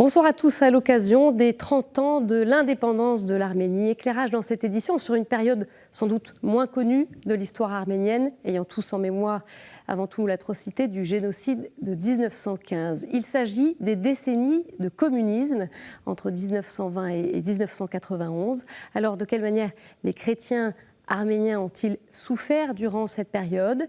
Bonsoir à tous. À l'occasion des 30 ans de l'indépendance de l'Arménie, éclairage dans cette édition sur une période sans doute moins connue de l'histoire arménienne, ayant tous en mémoire avant tout l'atrocité du génocide de 1915. Il s'agit des décennies de communisme entre 1920 et 1991. Alors de quelle manière les chrétiens arméniens ont-ils souffert durant cette période?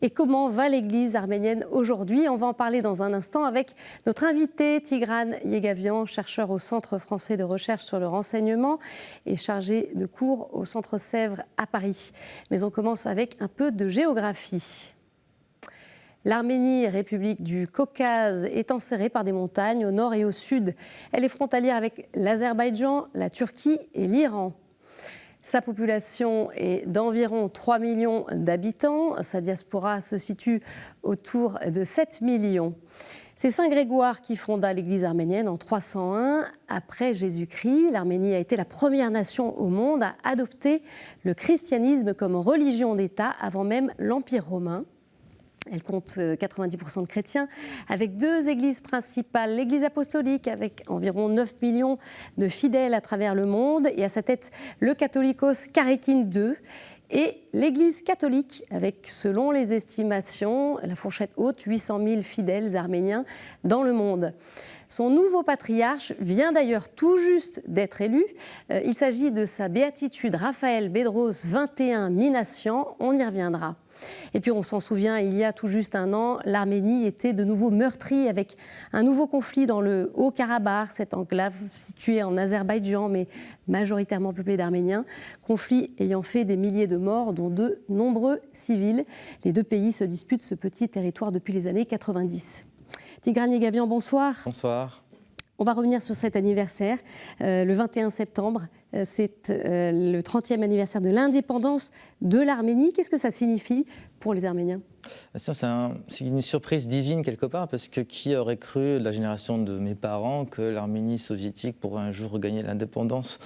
Et comment va l'Église arménienne aujourd'hui? On va en parler dans un instant avec notre invité Tigran Yegavian, chercheur au Centre français de recherche sur le renseignement et chargé de cours au Centre Sèvres à Paris. Mais on commence avec un peu de géographie. L'Arménie, république du Caucase, est enserrée par des montagnes au nord et au sud. Elle est frontalière avec l'Azerbaïdjan, la Turquie et l'Iran. Sa population est d'environ 3 millions d'habitants. Sa diaspora se situe autour de 7 millions. C'est Saint Grégoire qui fonda l'Église arménienne en 301 après Jésus-Christ. L'Arménie a été la première nation au monde à adopter le christianisme comme religion d'État avant même l'Empire romain. Elle compte 90% de chrétiens, avec 2 églises principales. L'église apostolique, avec environ 9 millions de fidèles à travers le monde, et à sa tête le catholicos Karékine II, et l'église catholique, avec, selon les estimations, la fourchette haute, 800 000 fidèles arméniens dans le monde. Son nouveau patriarche vient d'ailleurs tout juste d'être élu. Il s'agit de sa béatitude Raphaël Bedros 21 Minassian. On y reviendra. Et puis on s'en souvient, il y a tout juste un an, l'Arménie était de nouveau meurtrie avec un nouveau conflit dans le Haut-Karabakh, cette enclave située en Azerbaïdjan mais majoritairement peuplée d'Arméniens. Conflit ayant fait des milliers de morts, dont de nombreux civils. Les 2 pays se disputent ce petit territoire depuis les années 90. Tigran Yegavian, bonsoir. Bonsoir. On va revenir sur cet anniversaire, le 21 septembre. C'est le 30e anniversaire de l'indépendance de l'Arménie. Qu'est-ce que ça signifie pour les Arméniens ? C'est une surprise divine quelque part, parce que qui aurait cru, de la génération de mes parents, que l'Arménie soviétique pourrait un jour regagner l'indépendance.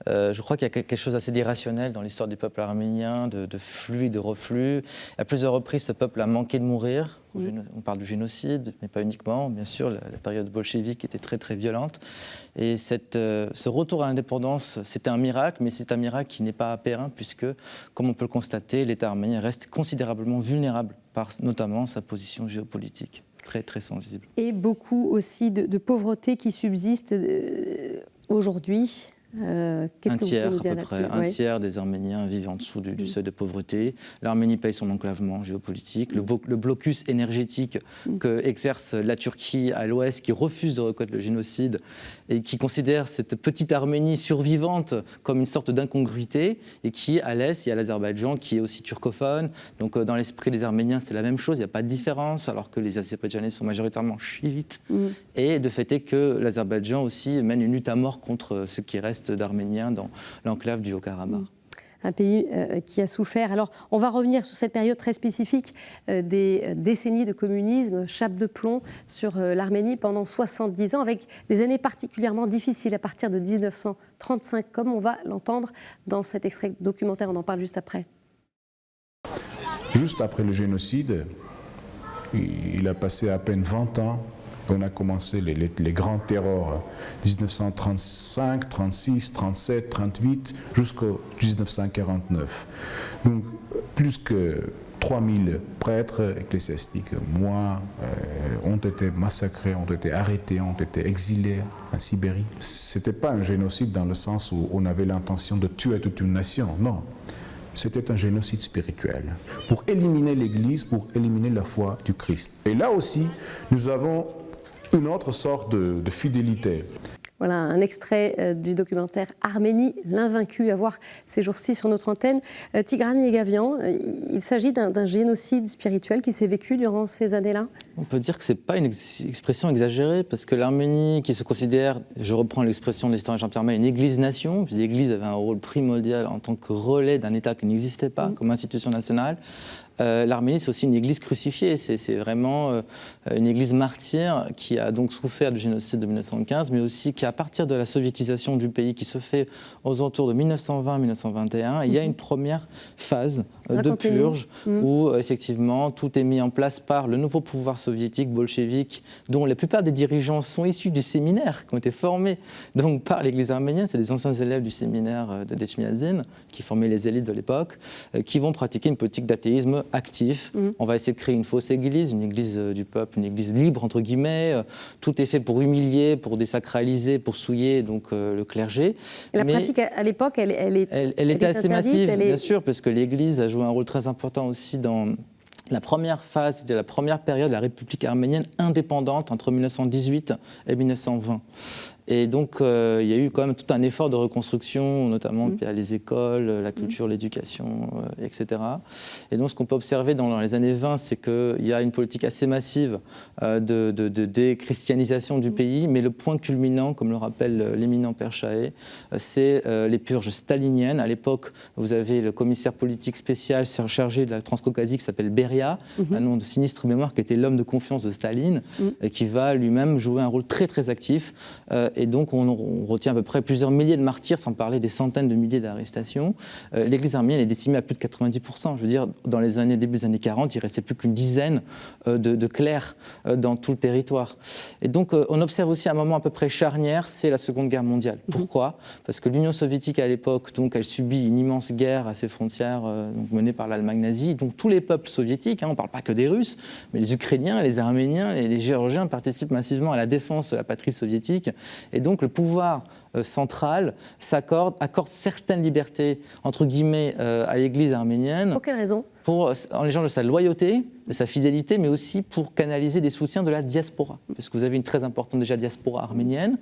Je crois qu'il y a quelque chose d'assez d'irrationnel dans l'histoire du peuple arménien, de flux et de reflux. À plusieurs reprises, ce peuple a manqué de mourir. On parle du génocide, mais pas uniquement. Bien sûr, la période bolchevique était très très violente. Et ce retour à l'indépendance, c'était un miracle, mais c'est un miracle qui n'est pas périn, puisque, comme on peut le constater, l'État arménien reste considérablement vulnérable par notamment sa position géopolitique, très très sensible. Et beaucoup aussi de pauvreté qui subsiste aujourd'hui. Qu'est-ce que vous pouvez nous dire là-dessus ? Un tiers des Arméniens vivent en dessous du seuil de pauvreté. L'Arménie paye son enclavement géopolitique. Le blocus énergétique que exerce la Turquie à l'ouest, qui refuse de reconnaître le génocide et qui considère cette petite Arménie survivante comme une sorte d'incongruité, et qui, à l'est, il y a l'Azerbaïdjan qui est aussi turcophone. Donc dans l'esprit des Arméniens, c'est la même chose, il n'y a pas de différence, alors que les Azerbaïdjanais sont majoritairement chiites. Et de fait est que l'Azerbaïdjan aussi mène une lutte à mort contre ce qui reste d'Arméniens dans l'enclave du Haut-Karabakh. Un pays qui a souffert. Alors, on va revenir sur cette période très spécifique des décennies de communisme, chape de plomb sur l'Arménie pendant 70 ans, avec des années particulièrement difficiles à partir de 1935, comme on va l'entendre dans cet extrait documentaire. On en parle juste après. Juste après le génocide, il a passé à peine 20 ans. On a commencé les grands terrors 1935, 36, 37, 38 jusqu'au 1949. Donc plus que 3000 prêtres ecclésiastiques, ont été massacrés, ont été arrêtés, ont été exilés en Sibérie. Ce n'était pas un génocide dans le sens où on avait l'intention de tuer toute une nation, non. C'était un génocide spirituel, pour éliminer l'Église, pour éliminer la foi du Christ. Et là aussi, nous avons une autre sorte de fidélité. Voilà un extrait du documentaire Arménie, l'invaincu, à voir ces jours-ci sur notre antenne. Tigran Yegavian, il s'agit d'un génocide spirituel qui s'est vécu durant ces années-là ? On peut dire que ce n'est pas une expression exagérée, parce que l'Arménie, qui se considère, je reprends l'expression de l'historien Jean-Pierre May, une église-nation, l'Église avait un rôle primordial en tant que relais d'un État qui n'existait pas, comme institution nationale, l'Arménie, c'est aussi une église crucifiée. C'est vraiment une église martyre qui a donc souffert du génocide de 1915, mais aussi qui, à partir de la soviétisation du pays qui se fait aux alentours de 1920-1921, il y a une première phase de purge où effectivement tout est mis en place par le nouveau pouvoir soviétique bolchevique, dont la plupart des dirigeants sont issus du séminaire, qui ont été formés donc, par l'église arménienne. C'est des anciens élèves du séminaire de Etchmiadzin, qui formaient les élites de l'époque, qui vont pratiquer une politique d'athéisme actif. On va essayer de créer une fausse église, une église du peuple, une église libre, entre guillemets. Tout est fait pour humilier, pour désacraliser, pour souiller donc, le clergé. Et la pratique, à l'époque, elle était assez massive, bien sûr, parce que l'église a joué un rôle très important aussi dans la première phase, c'était la première période de la République arménienne indépendante entre 1918 et 1920. Et donc, il y a eu quand même tout un effort de reconstruction, notamment les écoles, la culture, l'éducation, etc. Et donc, ce qu'on peut observer dans les années 20, c'est qu'il y a une politique assez massive de déchristianisation du pays, mais le point culminant, comme le rappelle l'éminent Père Chahé, c'est les purges staliniennes. À l'époque, vous avez le commissaire politique spécial chargé de la Transcaucasie qui s'appelle Beria, un nom de sinistre mémoire, qui était l'homme de confiance de Staline, et qui va lui-même jouer un rôle très, très actif. Et donc, on retient à peu près plusieurs milliers de martyrs, sans parler des centaines de milliers d'arrestations. L'Église arménienne est décimée à plus de 90%. Je veux dire, dans les début des années 40, il restait plus qu'une dizaine de clercs dans tout le territoire. Et donc, on observe aussi un moment à peu près charnière, c'est la Seconde Guerre mondiale. Pourquoi ? Parce que l'Union soviétique, à l'époque, donc, elle subit une immense guerre à ses frontières, donc, menée par l'Allemagne nazie. Donc, tous les peuples soviétiques, on ne parle pas que des Russes, mais les Ukrainiens, les Arméniens et les Géorgiens participent massivement à la défense de la patrie soviétique. Et donc le pouvoir central accorde certaines libertés, entre guillemets, à l'Église arménienne. Pour quelle raison ? En échange de sa loyauté, de sa fidélité, mais aussi pour canaliser des soutiens de la diaspora. Parce que vous avez une très importante déjà diaspora arménienne.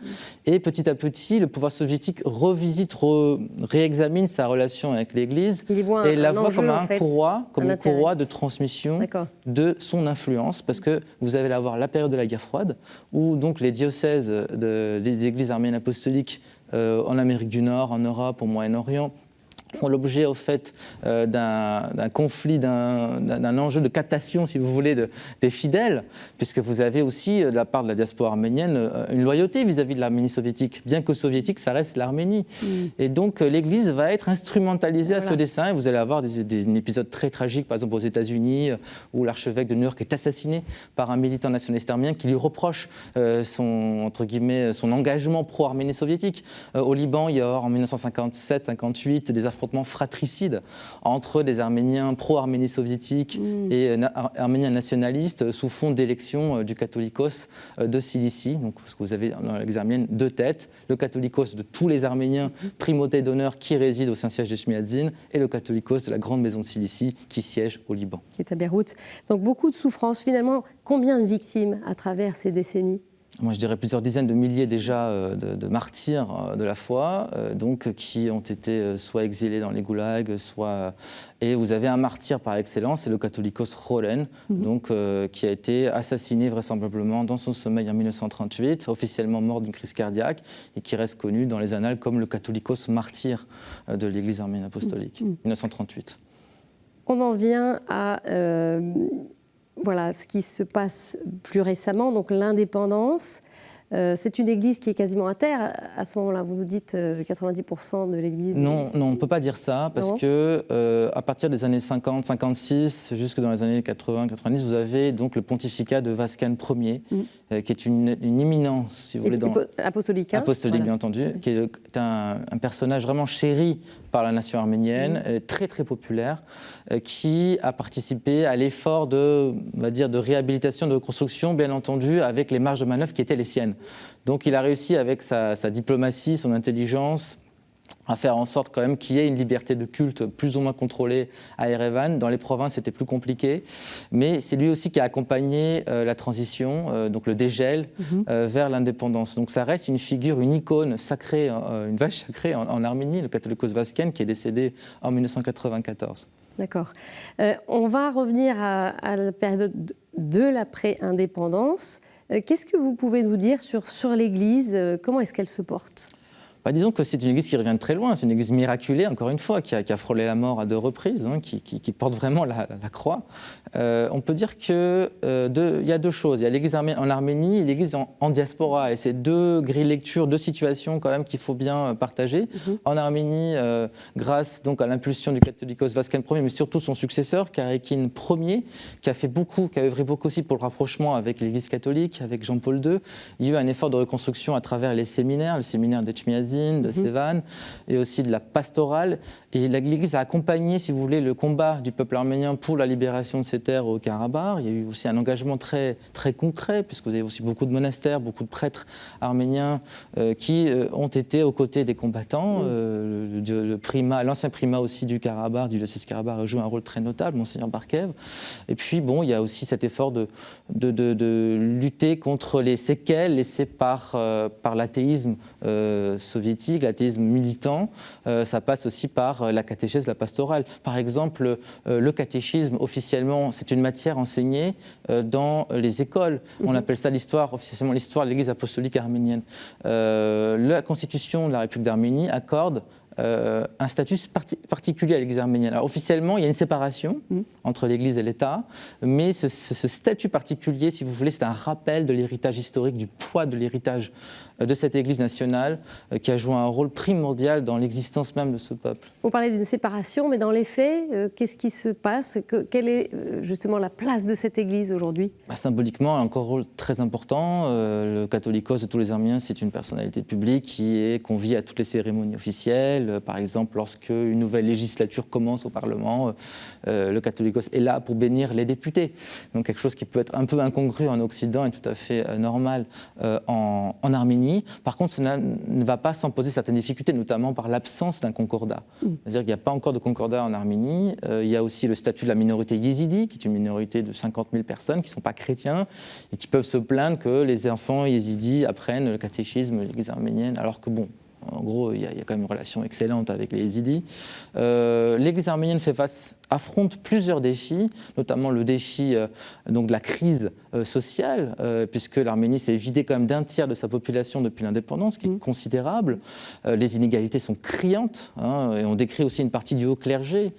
Et petit à petit, le pouvoir soviétique réexamine sa relation avec l'Église et la voit comme une courroie de transmission de son influence. Parce que vous allez avoir la période de la guerre froide, où donc les diocèses des églises arméniennes apostoliques en Amérique du Nord, en Europe, au Moyen-Orient, font l'objet au fait d'un conflit, d'un enjeu de captation, si vous voulez, des fidèles, puisque vous avez aussi, de la part de la diaspora arménienne, une loyauté vis-à-vis de l'Arménie soviétique, bien que soviétique, ça reste l'Arménie. Et donc l'Église va être instrumentalisée à ce dessein, et vous allez avoir des épisodes très tragiques, par exemple aux États-Unis, où l'archevêque de New York est assassiné par un militant nationaliste arménien qui lui reproche son engagement pro-Arménie soviétique. Au Liban, il y a en 1957-58 des affrontements fratricides entre des Arméniens pro-Arménie soviétique et Arméniens nationalistes sous fond d'élection du catholicos de Cilicie. Donc, parce que vous avez dans l'Église arménienne deux têtes, le catholicos de tous les Arméniens, primauté d'honneur, qui réside au Saint-Siège d'Etchmiadzin, et le catholicos de la grande maison de Cilicie qui siège au Liban. Qui est à Beyrouth. Donc beaucoup de souffrances. Finalement, combien de victimes à travers ces décennies ? Moi, je dirais plusieurs dizaines de milliers déjà de martyrs de la foi, donc qui ont été soit exilés dans les goulags, soit... Et vous avez un martyr par excellence, c'est le catholicos Roren, donc, qui a été assassiné vraisemblablement dans son sommeil en 1938, officiellement mort d'une crise cardiaque, et qui reste connu dans les annales comme le catholicos martyr de l'Église arménienne apostolique, 1938. On en vient à... Voilà ce qui se passe plus récemment, donc l'indépendance. C'est une église qui est quasiment à terre. À ce moment-là, vous nous dites 90% de l'église. Non, on ne peut pas dire ça, parce que à partir des années 50, 56, jusque dans les années 80, 90, vous avez donc le pontificat de Vascan Ier, qui est une éminence, si vous voulez, apostolique, voilà. Bien entendu, qui est un personnage vraiment chéri par la nation arménienne, très très populaire, qui a participé à l'effort de réhabilitation, de reconstruction, bien entendu, avec les marges de manœuvre qui étaient les siennes. Donc il a réussi avec sa diplomatie, son intelligence, à faire en sorte quand même qu'il y ait une liberté de culte plus ou moins contrôlée à Erevan. Dans les provinces, c'était plus compliqué. Mais c'est lui aussi qui a accompagné la transition, donc le dégel, vers l'indépendance. Donc ça reste une figure, une icône sacrée, une vache sacrée en Arménie, le catholicos Vascan, qui est décédé en 1994. D'accord. On va revenir à la période de l'après-indépendance. Qu'est-ce que vous pouvez nous dire sur l'Église ? Comment est-ce qu'elle se porte ? disons que c'est une église qui revient de très loin, c'est une église miraculée, encore une fois, qui a frôlé la mort à 2 reprises, hein, qui porte vraiment la croix. On peut dire qu'il y a 2 choses. Il y a l'église en Arménie et l'église en diaspora. Et c'est 2 grilles de lecture, 2 situations quand même qu'il faut bien partager. En Arménie, grâce donc à l'impulsion du catholicos Vasken Ier, mais surtout son successeur, Karékine Ier, qui a œuvré beaucoup aussi pour le rapprochement avec l'église catholique, avec Jean-Paul II. Il y a eu un effort de reconstruction à travers les séminaires, le séminaire d'Etchmiadzin, de Sevan, et aussi de la pastorale. Et l'Église a accompagné, si vous voulez, le combat du peuple arménien pour la libération de ces terres au Karabakh. Il y a eu aussi un engagement très, très concret, puisque vous avez aussi beaucoup de monastères, beaucoup de prêtres arméniens qui ont été aux côtés des combattants. L'ancien primat aussi du Karabakh, du diocèse du Karabakh, a joué un rôle très notable, Monseigneur Barkev. Et puis, bon, il y a aussi cet effort de lutter contre les séquelles laissées par l'athéisme soviétique, l'athéisme militant. Ça passe aussi par la catéchèse, la pastorale. Par exemple, le catéchisme, officiellement, c'est une matière enseignée dans les écoles. On appelle ça officiellement l'histoire de l'Église apostolique arménienne. La Constitution de la République d'Arménie accorde un statut particulier à l'Église arménienne. Alors, officiellement, il y a une séparation entre l'Église et l'État, mais ce statut particulier, si vous voulez, c'est un rappel de l'héritage historique, du poids de l'héritage de cette Église nationale qui a joué un rôle primordial dans l'existence même de ce peuple. Vous parlez d'une séparation, mais dans les faits, qu'est-ce qui se passe? Quelle est justement la place de cette Église aujourd'hui? Symboliquement, elle a encore un rôle très important. Le catholicos de tous les Arméniens, c'est une personnalité publique qui est conviée à toutes les cérémonies officielles. Par exemple, lorsque une nouvelle législature commence au Parlement, le catholicos est là pour bénir les députés. Donc quelque chose qui peut être un peu incongru en Occident et tout à fait normal en Arménie. Par contre, cela ne va pas sans poser certaines difficultés, notamment par l'absence d'un concordat. C'est-à-dire qu'il n'y a pas encore de concordat en Arménie. Il y a aussi le statut de la minorité yézidi, qui est une minorité de 50 000 personnes qui ne sont pas chrétiens et qui peuvent se plaindre que les enfants yézidis apprennent le catéchisme de l'Église arménienne, alors que bon, en gros, il y a quand même une relation excellente avec les yézidis. L'Église arménienne affronte plusieurs défis, notamment le défi donc de la crise sociale, puisque l'Arménie s'est vidée quand même d'1/3 de sa population depuis l'indépendance, ce qui est considérable. Les inégalités sont criantes, et on décrit aussi une partie du haut clergé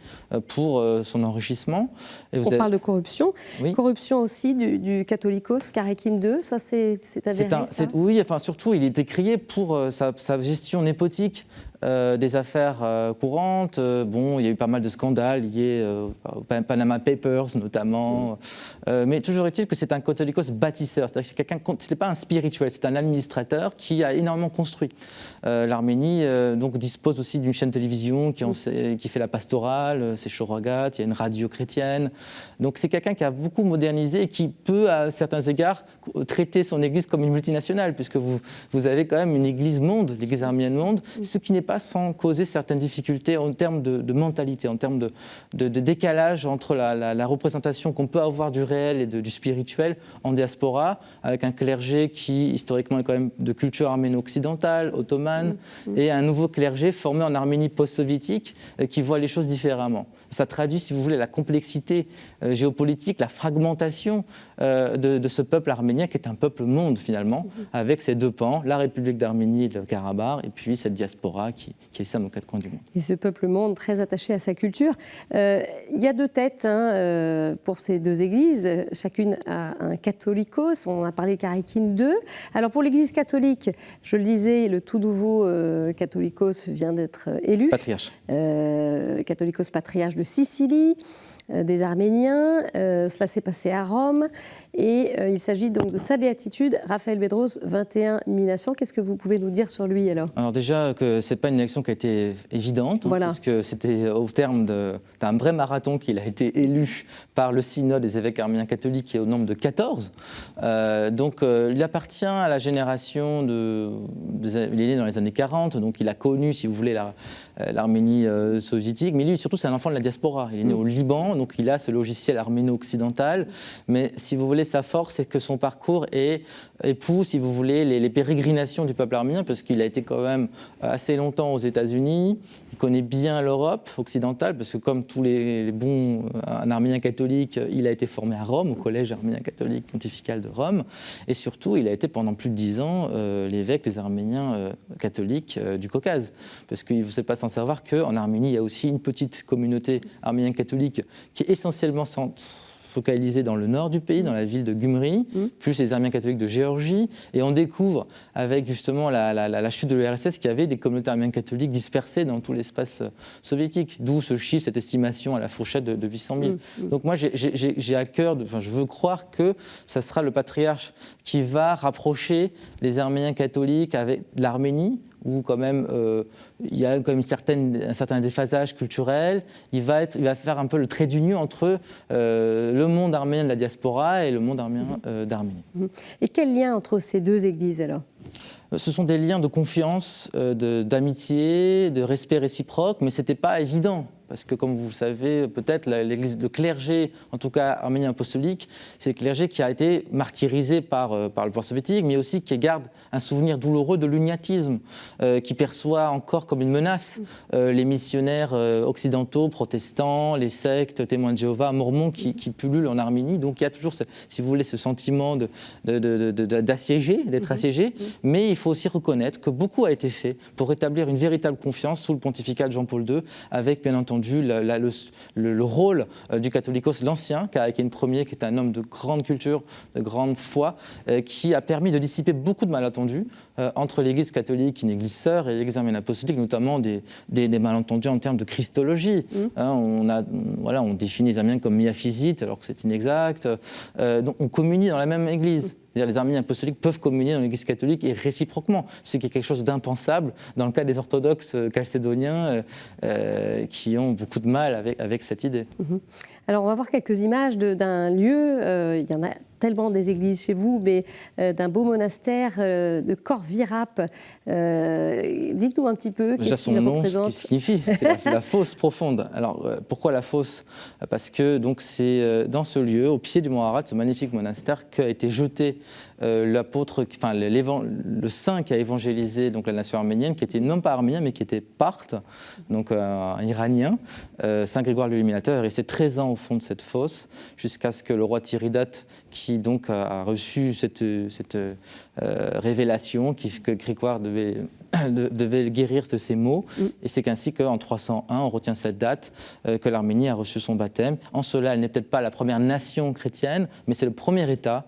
pour son enrichissement. Et parle de corruption. Oui. Corruption aussi du catholicos Karékine II, ça c'est avéré, ça? Oui, enfin surtout il est décrié pour sa gestion népotique des affaires courantes. Bon, il y a eu pas mal de scandales liés aux Panama Papers notamment. Mais toujours est-il que c'est un catholicos bâtisseur. C'est-à-dire que ce n'est pas un spirituel, c'est un administrateur qui a énormément construit. L'Arménie donc dispose aussi d'une chaîne de télévision qui fait la pastorale, c'est Shorogat, il y a une radio chrétienne. Donc c'est quelqu'un qui a beaucoup modernisé et qui peut, à certains égards, traiter son église comme une multinationale, puisque vous avez quand même une église monde, l'église arménienne monde, ce qui n'est pas sans causer certaines difficultés en termes de mentalité, en termes de décalage entre la représentation qu'on peut avoir du réel et du spirituel en diaspora, avec un clergé qui historiquement est quand même de culture arméno-occidentale, ottomane, et un nouveau clergé formé en Arménie post-soviétique qui voit les choses différemment. Ça traduit, si vous voulez, la complexité géopolitique, la fragmentation de ce peuple arménien qui est un peuple monde finalement, avec ces 2 pans, la République d'Arménie et le Karabakh, et puis cette diaspora qui essaime aux 4 coins du monde. Et ce peuple monde très attaché à sa culture. Il y a 2 têtes pour ces 2 églises, chacune a un catholicos, on a parlé de Karékine II. Alors pour l'église catholique, je le disais, le tout nouveau catholicos vient d'être élu. Patriarche. Catholicos patriarche de Sicile, des Arméniens. Cela s'est passé à Rome et il s'agit donc de sa béatitude, Raphaël Bedros, 21 nominations. Qu'est-ce que vous pouvez nous dire sur lui alors? Alors déjà que ce n'est pas une élection qui a été évidente, parce que c'était au terme d'un vrai marathon qu'il a été élu par le synode des évêques arméniens catholiques qui est au nombre de 14. Donc il appartient à la génération il est né dans les années 40, donc il a connu, si vous voulez, l'Arménie soviétique, mais lui surtout c'est un enfant de la diaspora. Il est né au Liban, donc il a ce logiciel arméno-occidental, mais si vous voulez, sa force, c'est que son parcours épouse, si vous voulez, les pérégrinations du peuple arménien, parce qu'il a été quand même assez longtemps aux États-Unis, il connaît bien l'Europe occidentale, parce que comme tous les bons arméniens catholiques, il a été formé à Rome, au collège arménien catholique pontifical de Rome, et surtout, il a été pendant plus de 10 ans l'évêque des Arméniens catholiques du Caucase, parce que vous n'êtes pas sans savoir qu'en Arménie, il y a aussi une petite communauté arménienne catholique qui est essentiellement focalisée dans le nord du pays, dans la ville de Gyumri, plus les Arméniens catholiques de Géorgie, et on découvre avec justement la chute de l'URSS qu'il y avait des communautés arméniennes catholiques dispersées dans tout l'espace soviétique, d'où ce chiffre, cette estimation à la fourchette de 800 000. Donc moi j'ai à cœur, je veux croire que ça sera le patriarche qui va rapprocher les Arméniens catholiques avec l'Arménie, où quand même il y a quand même un certain déphasage culturel. Il va faire un peu le trait d'union entre le monde arménien de la diaspora et le monde arménien d'Arménie. Et quel lien entre ces deux églises alors ? Ce sont des liens de confiance, d'amitié, de respect réciproque, mais ce n'était pas évident. Parce que, comme vous le savez, peut-être, le clergé, en tout cas arménien apostolique, c'est le clergé qui a été martyrisé par le pouvoir soviétique, mais aussi qui garde un souvenir douloureux de l'uniatisme, qui perçoit encore comme une menace les missionnaires occidentaux, protestants, les sectes, témoins de Jéhovah, mormons qui pullulent en Arménie. Donc il y a toujours, si vous voulez, ce sentiment d'assiéger, d'être assiégé, mais il faut aussi reconnaître que beaucoup a été fait pour rétablir une véritable confiance sous le pontificat de Jean-Paul II, avec bien entendu le rôle du catholicos l'Ancien, qui est Ier, qui est un homme de grande culture, de grande foi, qui a permis de dissiper beaucoup de malentendus entre l'Église catholique, une Église sœur, et l'Église arménienne apostolique, notamment des malentendus en termes de christologie. On définit les Arméniens comme miaphysites, alors que c'est inexact. Donc on communie dans la même Église. C'est-à-dire, les Arméniens apostoliques peuvent communier dans l'Église catholique et réciproquement, ce qui est quelque chose d'impensable dans le cas des orthodoxes chalcédoniens qui ont beaucoup de mal avec cette idée. Alors, on va voir quelques images d'un lieu, il y en a tellement des églises chez vous, mais d'un beau monastère de Khor-Virap. Dites-nous un petit peu qu'est-ce qu'il représente. Ce qu'il signifie, c'est la fosse profonde. Alors, pourquoi la fosse ? Parce que donc, c'est dans ce lieu, au pied du mont Ararat, ce magnifique monastère, qu'a été jeté l'apôtre, enfin le saint qui a évangélisé donc la nation arménienne, qui était non pas arménien, mais qui était parthe, donc un iranien, Saint Grégoire l'Illuminateur, est resté 13 ans au fond de cette fosse, jusqu'à ce que le roi Tiridate, qui donc a reçu cette révélation, que Grégoire devait guérir de ses maux. Et c'est ainsi qu'en 301, on retient cette date, que l'Arménie a reçu son baptême. En cela, elle n'est peut-être pas la première nation chrétienne, mais c'est le premier État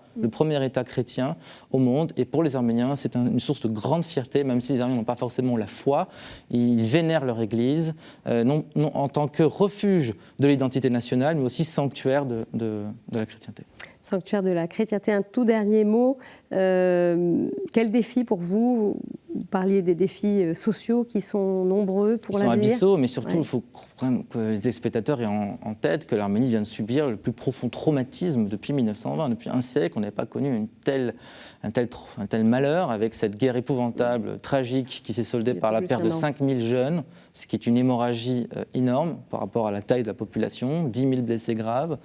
chrétien au monde. Et pour les Arméniens, c'est une source de grande fierté, même si les Arméniens n'ont pas forcément la foi. Ils vénèrent leur Église, non en tant que refuge de l'identité nationale, mais aussi sanctuaire de la chrétienté. Sanctuaire de la chrétienté. Un tout dernier mot. Quel défi pour vous ? Vous parliez des défis sociaux qui sont nombreux pour l'avenir. Ils sont abyssaux, mais surtout, il faut quand même que les téléspectateurs aient en tête que l'Arménie vient de subir le plus profond traumatisme depuis 1920. Depuis un siècle, on n'avait pas connu un tel malheur, avec cette guerre épouvantable, tragique, qui s'est soldée par la perte de 5000 jeunes, ce qui est une hémorragie énorme par rapport à la taille de la population, 10 000 blessés graves,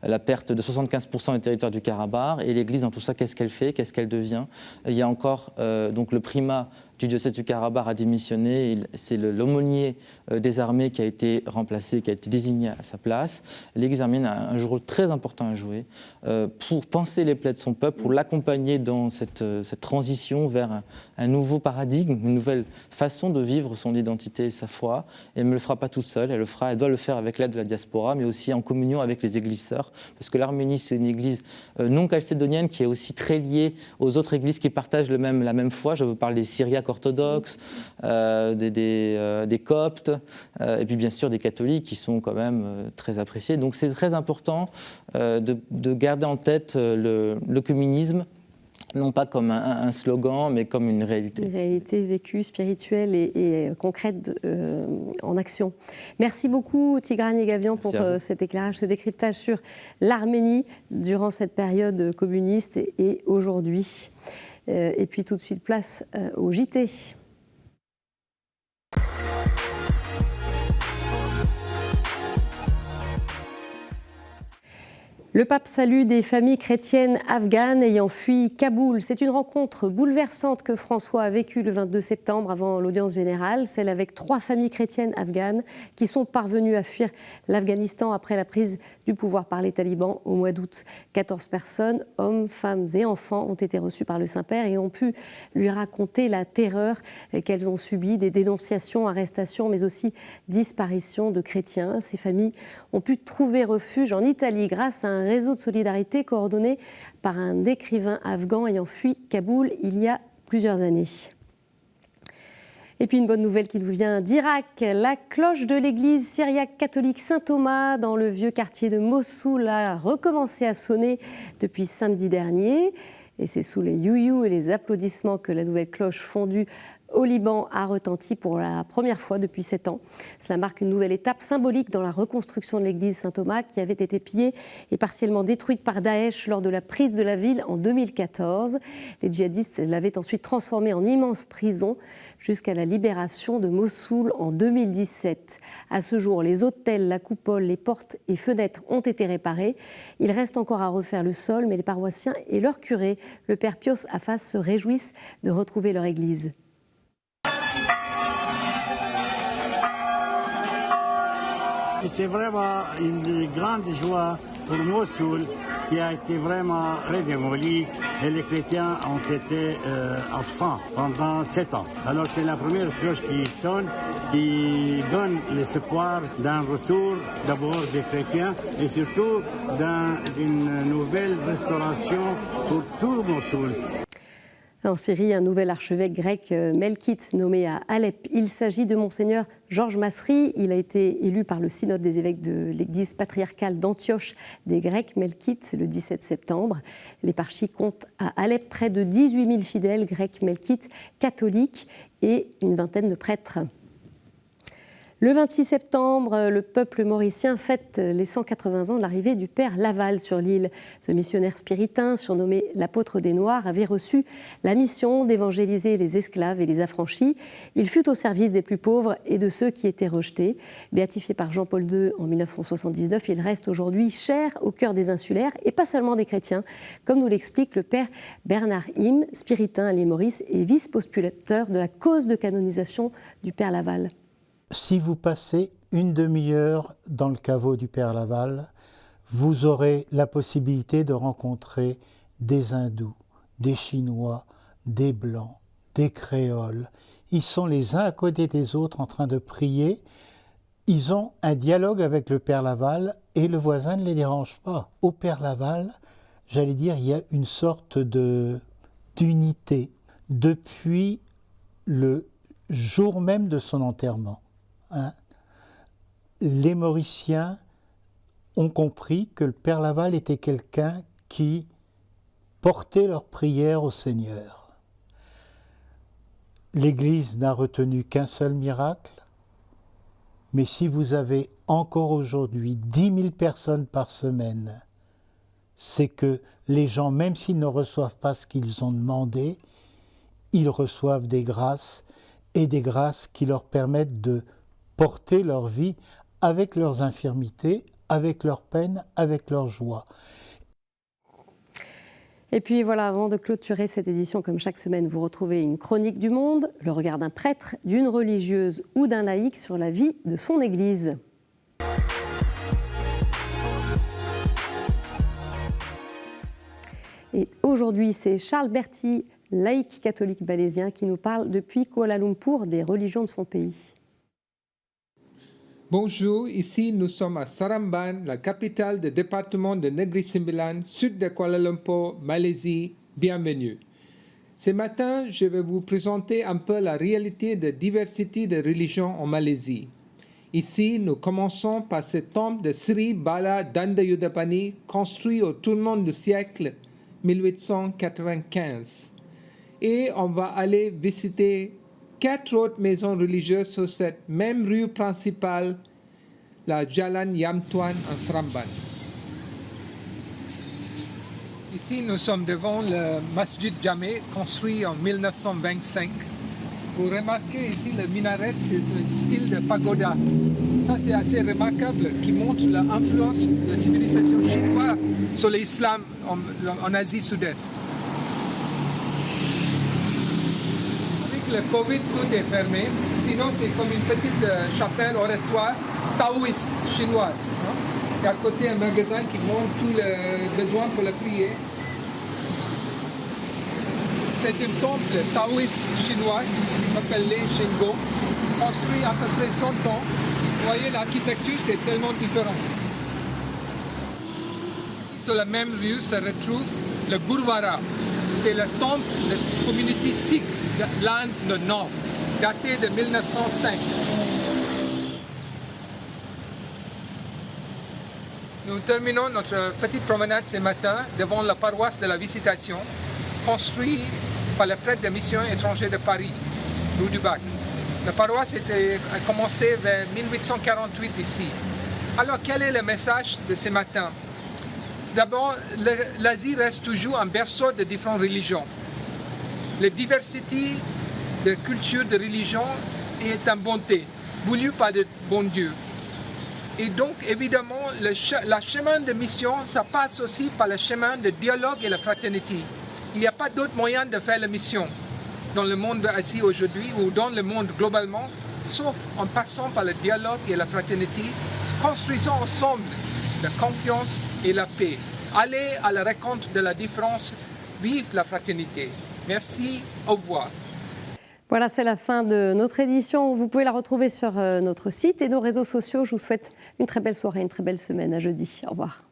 la perte de 75% des territoires du Karabakh. Et l'Église, dans tout ça, qu'est-ce qu'elle fait ? Qu'est-ce qu'elle devient ? Il y a encore donc le primat du diocèse du Karabakh a démissionné. C'est l'aumônier des armées qui a été remplacé, qui a été désigné à sa place. L'Église arménienne a un rôle très important à jouer pour penser les plaies de son peuple, pour l'accompagner dans cette transition vers un nouveau paradigme, une nouvelle façon de vivre son identité et sa foi. Et elle ne le fera pas tout seul, elle doit le faire avec l'aide de la diaspora, mais aussi en communion avec les églises sœurs, parce que l'Arménie, c'est une église non chalcédonienne qui est aussi très liée aux autres églises qui partagent la même foi. Je vous parle des Syriaques orthodoxes, des Coptes, et puis bien sûr des catholiques qui sont quand même très appréciés. Donc c'est très important de garder en tête l'œcuménisme, non pas comme un slogan, mais comme une réalité. Une réalité vécue, spirituelle et concrète en action. Merci beaucoup Tigran Yegavian pour cet éclairage, ce décryptage sur l'Arménie durant cette période communiste et aujourd'hui. Et puis tout de suite, place au JT. Le pape salue des familles chrétiennes afghanes ayant fui Kaboul. C'est une rencontre bouleversante que François a vécue le 22 septembre avant l'audience générale, celle avec 3 familles chrétiennes afghanes qui sont parvenues à fuir l'Afghanistan après la prise du pouvoir par les talibans au mois d'août. 14 personnes, hommes, femmes et enfants, ont été reçues par le Saint-Père et ont pu lui raconter la terreur qu'elles ont subie, des dénonciations, arrestations, mais aussi disparitions de chrétiens. Ces familles ont pu trouver refuge en Italie grâce à un réseau de solidarité coordonné par un écrivain afghan ayant fui Kaboul il y a plusieurs années. Et puis une bonne nouvelle qui nous vient d'Irak. La cloche de l'église syriaque catholique Saint-Thomas dans le vieux quartier de Mossoul a recommencé à sonner depuis samedi dernier. Et c'est sous les you-you et les applaudissements que la nouvelle cloche fondue au Liban a retenti pour la première fois depuis 7 ans. Cela marque une nouvelle étape symbolique dans la reconstruction de l'église Saint-Thomas qui avait été pillée et partiellement détruite par Daesh lors de la prise de la ville en 2014. Les djihadistes l'avaient ensuite transformée en immense prison jusqu'à la libération de Mossoul en 2017. À ce jour, les autels, la coupole, les portes et fenêtres ont été réparés. Il reste encore à refaire le sol, mais les paroissiens et leur curé, le père Pios Affas, se réjouissent de retrouver leur église. C'est vraiment une grande joie pour Mossoul qui a été vraiment redémolie et les chrétiens ont été absents pendant 7 ans. Alors c'est la première cloche qui sonne, qui donne l'espoir d'un retour d'abord des chrétiens et surtout d'une nouvelle restauration pour tout Mossoul. En Syrie, un nouvel archevêque grec, Melkite, nommé à Alep. Il s'agit de Monseigneur Georges Masri. Il a été élu par le synode des évêques de l'église patriarcale d'Antioche des Grecs, Melkite, le 17 septembre. L'éparchie compte à Alep près de 18 000 fidèles grecs melkites catholiques et une vingtaine de prêtres. Le 26 septembre, le peuple mauricien fête les 180 ans de l'arrivée du père Laval sur l'île. Ce missionnaire spiritain, surnommé l'apôtre des Noirs, avait reçu la mission d'évangéliser les esclaves et les affranchis. Il fut au service des plus pauvres et de ceux qui étaient rejetés. Béatifié par Jean-Paul II en 1979, il reste aujourd'hui cher au cœur des insulaires et pas seulement des chrétiens, comme nous l'explique le père Bernard Him, spiritain à l'île Maurice et vice-postulateur de la cause de canonisation du père Laval. Si vous passez une demi-heure dans le caveau du Père Laval, vous aurez la possibilité de rencontrer des hindous, des chinois, des blancs, des créoles. Ils sont les uns à côté des autres en train de prier. Ils ont un dialogue avec le Père Laval et le voisin ne les dérange pas. Au Père Laval, j'allais dire, il y a une sorte d'unité depuis le jour même de son enterrement. Les Mauriciens ont compris que le Père Laval était quelqu'un qui portait leurs prières au Seigneur. L'Église n'a retenu qu'un seul miracle, mais si vous avez encore aujourd'hui 10 000 personnes par semaine, c'est que les gens, même s'ils ne reçoivent pas ce qu'ils ont demandé, ils reçoivent des grâces et des grâces qui leur permettent de porter leur vie avec leurs infirmités, avec leurs peines, avec leurs joies. Et puis voilà, avant de clôturer cette édition, comme chaque semaine, vous retrouvez une chronique du monde, le regard d'un prêtre, d'une religieuse ou d'un laïc sur la vie de son Église. Et aujourd'hui, c'est Charles Berti, laïc catholique malaisien, qui nous parle depuis Kuala Lumpur des religions de son pays. Bonjour, ici nous sommes à Seremban, la capitale du département de Negeri Sembilan, sud de Kuala Lumpur, Malaisie. Bienvenue. Ce matin, je vais vous présenter un peu la réalité de diversité de religions en Malaisie. Ici, nous commençons par ce temple de Sri Bala Dandayudapani, construit au tournant du siècle 1895. Et on va aller visiter 4 autres maisons religieuses sur cette même rue principale, la Jalan Yam Tuan en Seremban. Ici, nous sommes devant le Masjid Jame, construit en 1925. Vous remarquez ici le minaret, c'est le style de pagoda. Ça, c'est assez remarquable, qui montre l'influence de la civilisation chinoise sur l'islam en Asie Sud-Est. Avec le Covid, tout est fermé. Sinon, c'est comme une petite chapelle oratoire taoïste chinoise. Il y a à côté un magasin qui montre tous les besoins pour la prière. C'est un temple taoïste chinoise qui s'appelle Lei Shingo, construit à peu près 100 ans. Vous voyez, l'architecture, c'est tellement différent. Sur la même rue se retrouve le Gurudwara. C'est le temple de la communauté sikh de l'Inde du Nord, daté de 1905. Nous terminons notre petite promenade ce matin devant la paroisse de la Visitation, construite par le prêtre de mission étranger de Paris, rue du Bac. La paroisse a commencé vers 1848 ici. Alors, quel est le message de ce matin? D'abord, l'Asie reste toujours un berceau de différentes religions. La diversité de cultures, de religions est une bonté, voulue par le bon Dieu. Et donc, évidemment, le chemin de mission, ça passe aussi par le chemin de dialogue et la fraternité. Il n'y a pas d'autre moyen de faire la mission dans le monde assis aujourd'hui ou dans le monde globalement, sauf en passant par le dialogue et la fraternité, construisons ensemble la confiance et la paix. Allez à la rencontre de la différence, vive la fraternité. Merci, au revoir. Voilà, c'est la fin de notre édition. Vous pouvez la retrouver sur notre site et nos réseaux sociaux. Je vous souhaite une très belle soirée, une très belle semaine. À jeudi. Au revoir.